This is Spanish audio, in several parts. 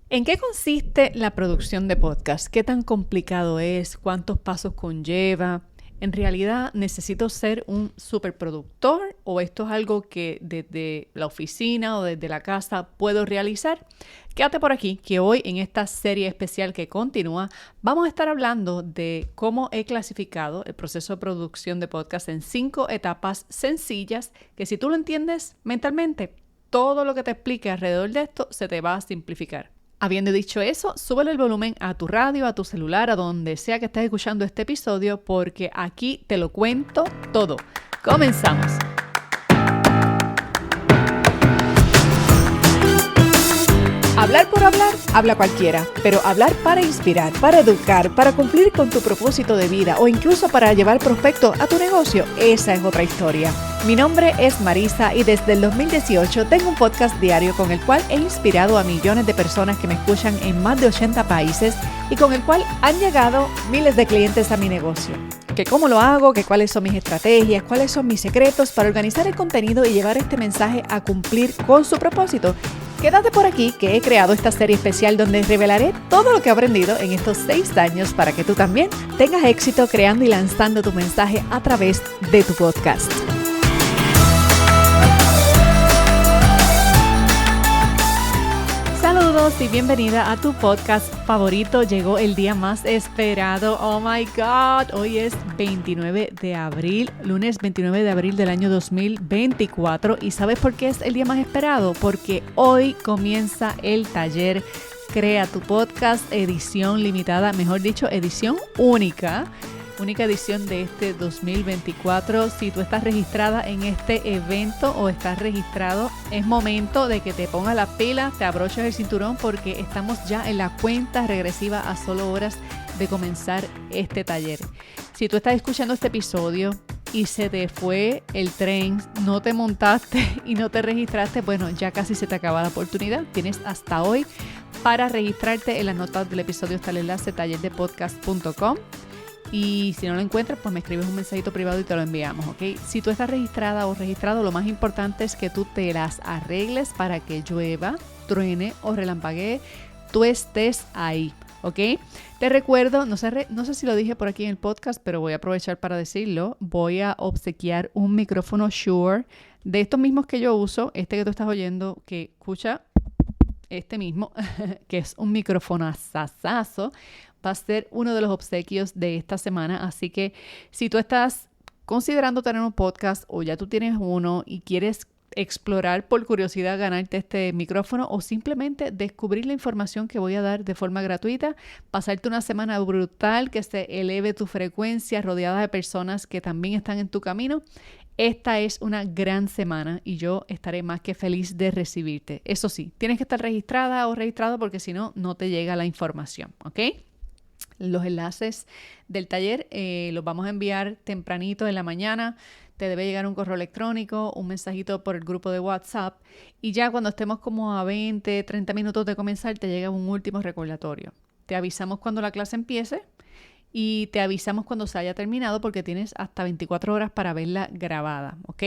¿En qué consiste la producción de podcast? ¿Qué tan complicado es? ¿Cuántos pasos conlleva? ¿En realidad necesito ser un superproductor o esto es algo que desde la oficina o desde la casa puedo realizar? Quédate por aquí, que hoy en esta serie especial que continúa vamos a estar hablando de cómo he clasificado el proceso de producción de podcast en 5 etapas sencillas que si tú lo entiendes mentalmente, todo lo que te explique alrededor de esto se te va a simplificar. Habiendo dicho eso, súbele el volumen a tu radio, a tu celular, a donde sea que estés escuchando este episodio, porque aquí te lo cuento todo. ¡Comenzamos! Hablar por hablar, habla cualquiera, pero hablar para inspirar, para educar, para cumplir con tu propósito de vida o incluso para llevar prospecto a tu negocio, esa es otra historia. Mi nombre es Marisa y desde el 2018 tengo un podcast diario con el cual he inspirado a millones de personas que me escuchan en más de 80 países y con el cual han llegado miles de clientes a mi negocio. Que cómo lo hago, que cuáles son mis estrategias, cuáles son mis secretos para organizar el contenido y llevar este mensaje a cumplir con su propósito. Quédate por aquí que he creado esta serie especial donde revelaré todo lo que he aprendido en estos 6 años para que tú también tengas éxito creando y lanzando tu mensaje a través de tu podcast. Saludos y bienvenida a tu podcast favorito. Llegó el día más esperado. Oh my God. Hoy es 29 de abril, lunes 29 de abril del año 2024. ¿Y sabes por qué es el día más esperado? Porque hoy comienza el taller Crea tu Podcast, edición limitada, mejor dicho, edición única edición de este 2024. Si tú estás registrada en este evento o estás registrado, es momento de que te pongas las pilas, te abroches el cinturón porque estamos ya en la cuenta regresiva a solo horas de comenzar este taller. Si tú estás escuchando este episodio y se te fue el tren, no te montaste y no te registraste, bueno, ya casi se te acaba la oportunidad. Tienes hasta hoy para registrarte. En las notas del episodio está el enlace tallerdepodcast.com. Y si no lo encuentras, pues me escribes un mensajito privado y te lo enviamos, ¿ok? Si tú estás registrada o registrado, lo más importante es que tú te las arregles para que llueva, truene o relampaguee, tú estés ahí, ¿ok? Te recuerdo, no sé si lo dije por aquí en el podcast, pero voy a aprovechar para decirlo. Voy a obsequiar un micrófono Shure de estos mismos que yo uso, este que tú estás oyendo, que escucha este mismo, que es un micrófono asasazo. Va a ser uno de los obsequios de esta semana. Así que si tú estás considerando tener un podcast o ya tú tienes uno y quieres explorar por curiosidad ganarte este micrófono o simplemente descubrir la información que voy a dar de forma gratuita, pasarte una semana brutal que se eleve tu frecuencia rodeada de personas que también están en tu camino, esta es una gran semana y yo estaré más que feliz de recibirte. Eso sí, tienes que estar registrada o registrado porque si no, no te llega la información, ¿ok? Los enlaces del taller los vamos a enviar tempranito en la mañana. Te debe llegar un correo electrónico, un mensajito por el grupo de WhatsApp y ya cuando estemos como a 20, 30 minutos de comenzar te llega un último recordatorio. Te avisamos cuando la clase empiece y te avisamos cuando se haya terminado porque tienes hasta 24 horas para verla grabada, ¿ok?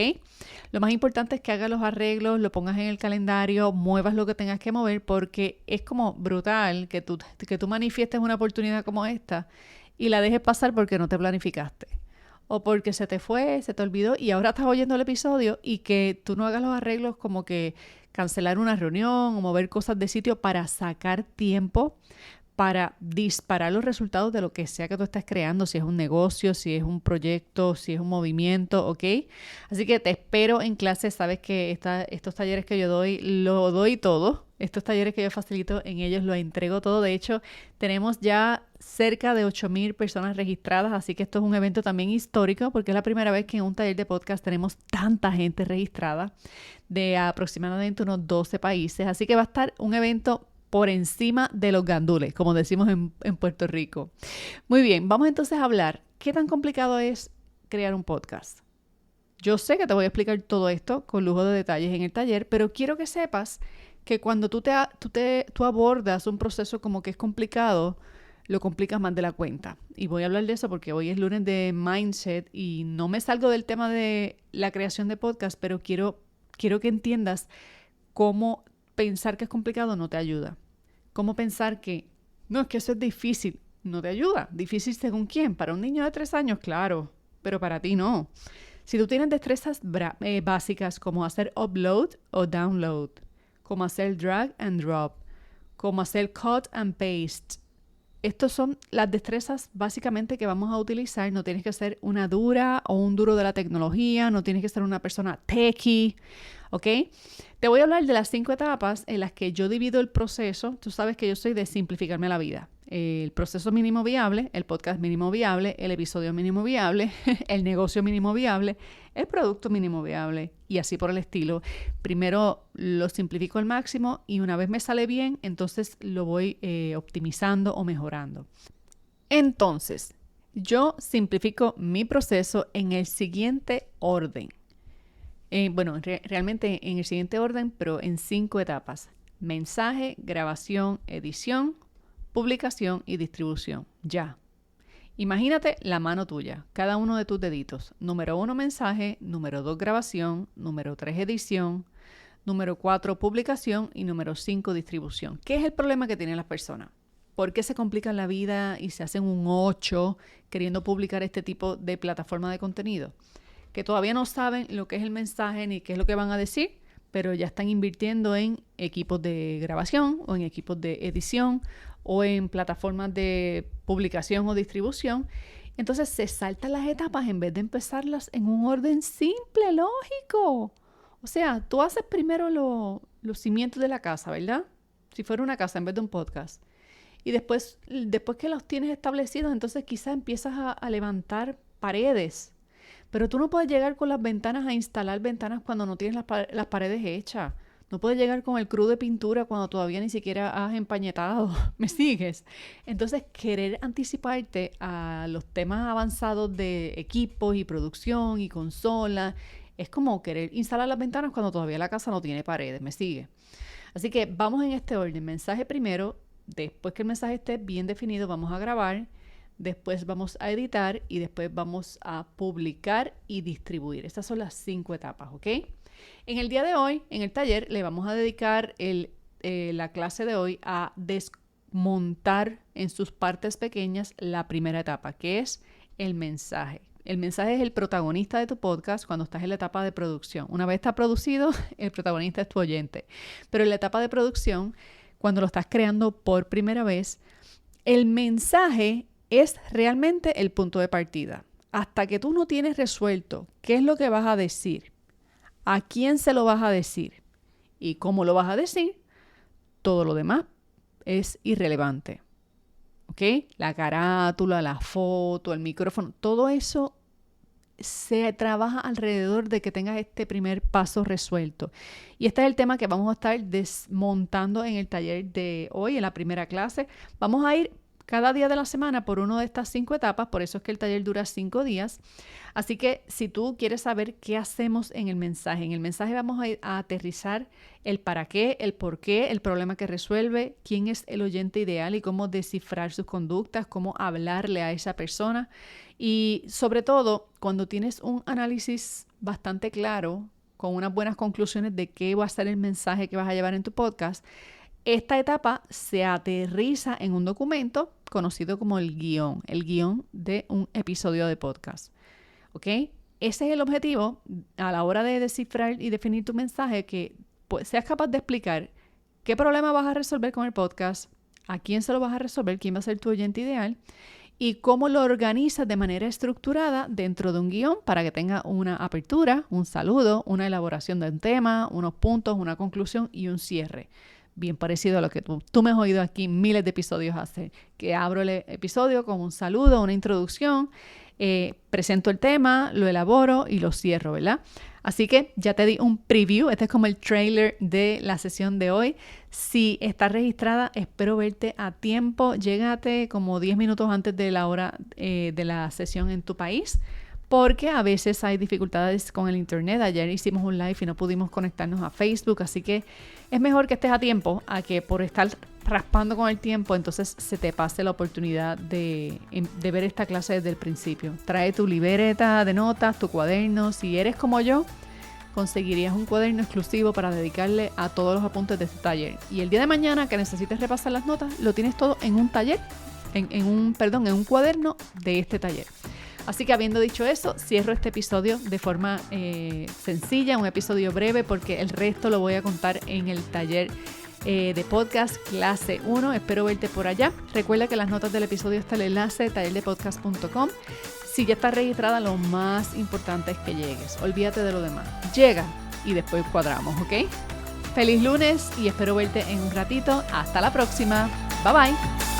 Lo más importante es que hagas los arreglos, lo pongas en el calendario, muevas lo que tengas que mover porque es como brutal que tú manifiestes una oportunidad como esta y la dejes pasar porque no te planificaste o porque se te fue, se te olvidó y ahora estás oyendo el episodio y que tú no hagas los arreglos como que cancelar una reunión o mover cosas de sitio para sacar tiempo para disparar los resultados de lo que sea que tú estés creando, si es un negocio, si es un proyecto, si es un movimiento, ¿ok? Así que te espero en clase. Sabes que estos talleres que yo doy, lo doy todo. Estos talleres que yo facilito, en ellos lo entrego todo. De hecho, tenemos ya cerca de 8,000 personas registradas, así que esto es un evento también histórico porque es la primera vez que en un taller de podcast tenemos tanta gente registrada de aproximadamente unos 12 países. Así que va a estar un evento por encima de los gandules, como decimos en Puerto Rico. Muy bien, vamos entonces a hablar. ¿Qué tan complicado es crear un podcast? Yo sé que te voy a explicar todo esto con lujo de detalles en el taller, pero quiero que sepas que cuando tú abordas un proceso como que es complicado, lo complicas más de la cuenta. Y voy a hablar de eso porque hoy es lunes de Mindset y no me salgo del tema de la creación de podcast, pero quiero que entiendas cómo pensar que es complicado no te ayuda. ¿Cómo pensar que, no, es que eso es difícil? No te ayuda. ¿Difícil según quién? Para un niño de 3 años, claro, pero para ti no. Si tú tienes destrezas básicas como hacer upload o download, como hacer drag and drop, como hacer cut and paste, estas son las destrezas básicamente que vamos a utilizar. No tienes que ser una dura o un duro de la tecnología, no tienes que ser una persona techie, ¿ok? Te voy a hablar de las 5 etapas en las que yo divido el proceso. Tú sabes que yo soy de simplificarme la vida. El proceso mínimo viable, el podcast mínimo viable, el episodio mínimo viable, el negocio mínimo viable, el producto mínimo viable y así por el estilo. Primero lo simplifico al máximo y una vez me sale bien, entonces lo voy optimizando o mejorando. Entonces, yo simplifico mi proceso en el siguiente orden. Realmente en el siguiente orden, pero en 5 etapas. Mensaje, grabación, edición, publicación y distribución. Ya. Imagínate la mano tuya, cada uno de tus deditos. Número 1, mensaje. Número 2, grabación. Número 3, edición. Número 4, publicación. Y número 5, distribución. ¿Qué es el problema que tienen las personas? ¿Por qué se complican la vida y se hacen un 8 queriendo publicar este tipo de plataforma de contenido? Que todavía no saben lo que es el mensaje ni qué es lo que van a decir, pero ya están invirtiendo en equipos de grabación o en equipos de edición o en plataformas de publicación o distribución. Entonces se saltan las etapas en vez de empezarlas en un orden simple, lógico. O sea, tú haces primero los cimientos de la casa, ¿verdad? Si fuera una casa en vez de un podcast. Y después que los tienes establecidos, entonces quizás empiezas a levantar paredes. Pero tú no puedes llegar con las ventanas a instalar ventanas cuando no tienes las paredes hechas. No puedes llegar con el crew de pintura cuando todavía ni siquiera has empañetado. ¿Me sigues? Entonces, querer anticiparte a los temas avanzados de equipos y producción y consola es como querer instalar las ventanas cuando todavía la casa no tiene paredes. ¿Me sigue? Así que vamos en este orden. Mensaje primero. Después que el mensaje esté bien definido, vamos a grabar. Después vamos a editar y después vamos a publicar y distribuir. Estas son las 5 etapas, ¿ok? En el día de hoy, en el taller, le vamos a dedicar la clase de hoy a desmontar en sus partes pequeñas la primera etapa, que es el mensaje. El mensaje es el protagonista de tu podcast cuando estás en la etapa de producción. Una vez está producido, el protagonista es tu oyente. Pero en la etapa de producción, cuando lo estás creando por primera vez, el mensaje es realmente el punto de partida. Hasta que tú no tienes resuelto qué es lo que vas a decir, a quién se lo vas a decir y cómo lo vas a decir, todo lo demás es irrelevante. ¿Ok? La carátula, la foto, el micrófono, todo eso se trabaja alrededor de que tengas este primer paso resuelto. Y este es el tema que vamos a estar desmontando en el taller de hoy, en la primera clase. Vamos a ir cada día de la semana por una de estas 5 etapas, por eso es que el taller dura 5 días. Así que si tú quieres saber qué hacemos en el mensaje vamos a aterrizar el para qué, el por qué, el problema que resuelve, quién es el oyente ideal y cómo descifrar sus conductas, cómo hablarle a esa persona. Y sobre todo, cuando tienes un análisis bastante claro, con unas buenas conclusiones de qué va a ser el mensaje que vas a llevar en tu podcast, esta etapa se aterriza en un documento conocido como el guión de un episodio de podcast. ¿Ok? Ese es el objetivo a la hora de descifrar y definir tu mensaje, que seas capaz de explicar qué problema vas a resolver con el podcast, a quién se lo vas a resolver, quién va a ser tu oyente ideal y cómo lo organizas de manera estructurada dentro de un guión para que tenga una apertura, un saludo, una elaboración de un tema, unos puntos, una conclusión y un cierre. Bien parecido a lo que tú me has oído aquí miles de episodios hacer, que abro el episodio con un saludo, una introducción, presento el tema, lo elaboro y lo cierro, ¿verdad? Así que ya te di un preview, este es como el trailer de la sesión de hoy. Si estás registrada, espero verte a tiempo, llégate como 10 minutos antes de la hora de la sesión en tu país, porque a veces hay dificultades con el internet. Ayer hicimos un live y no pudimos conectarnos a Facebook, así que es mejor que estés a tiempo a que por estar raspando con el tiempo, entonces se te pase la oportunidad de ver esta clase desde el principio. Trae tu libreta de notas, tu cuaderno. Si eres como yo, conseguirías un cuaderno exclusivo para dedicarle a todos los apuntes de este taller. Y el día de mañana que necesites repasar las notas, lo tienes todo en un taller, en un cuaderno de este taller. Así que habiendo dicho eso, cierro este episodio de forma sencilla, un episodio breve, porque el resto lo voy a contar en el taller de podcast clase 1. Espero verte por allá. Recuerda que en las notas del episodio está el enlace tallerdepodcast.com. Si ya estás registrada, lo más importante es que llegues. Olvídate de lo demás. Llega y después cuadramos, ¿ok? Feliz lunes y espero verte en un ratito. Hasta la próxima. Bye bye.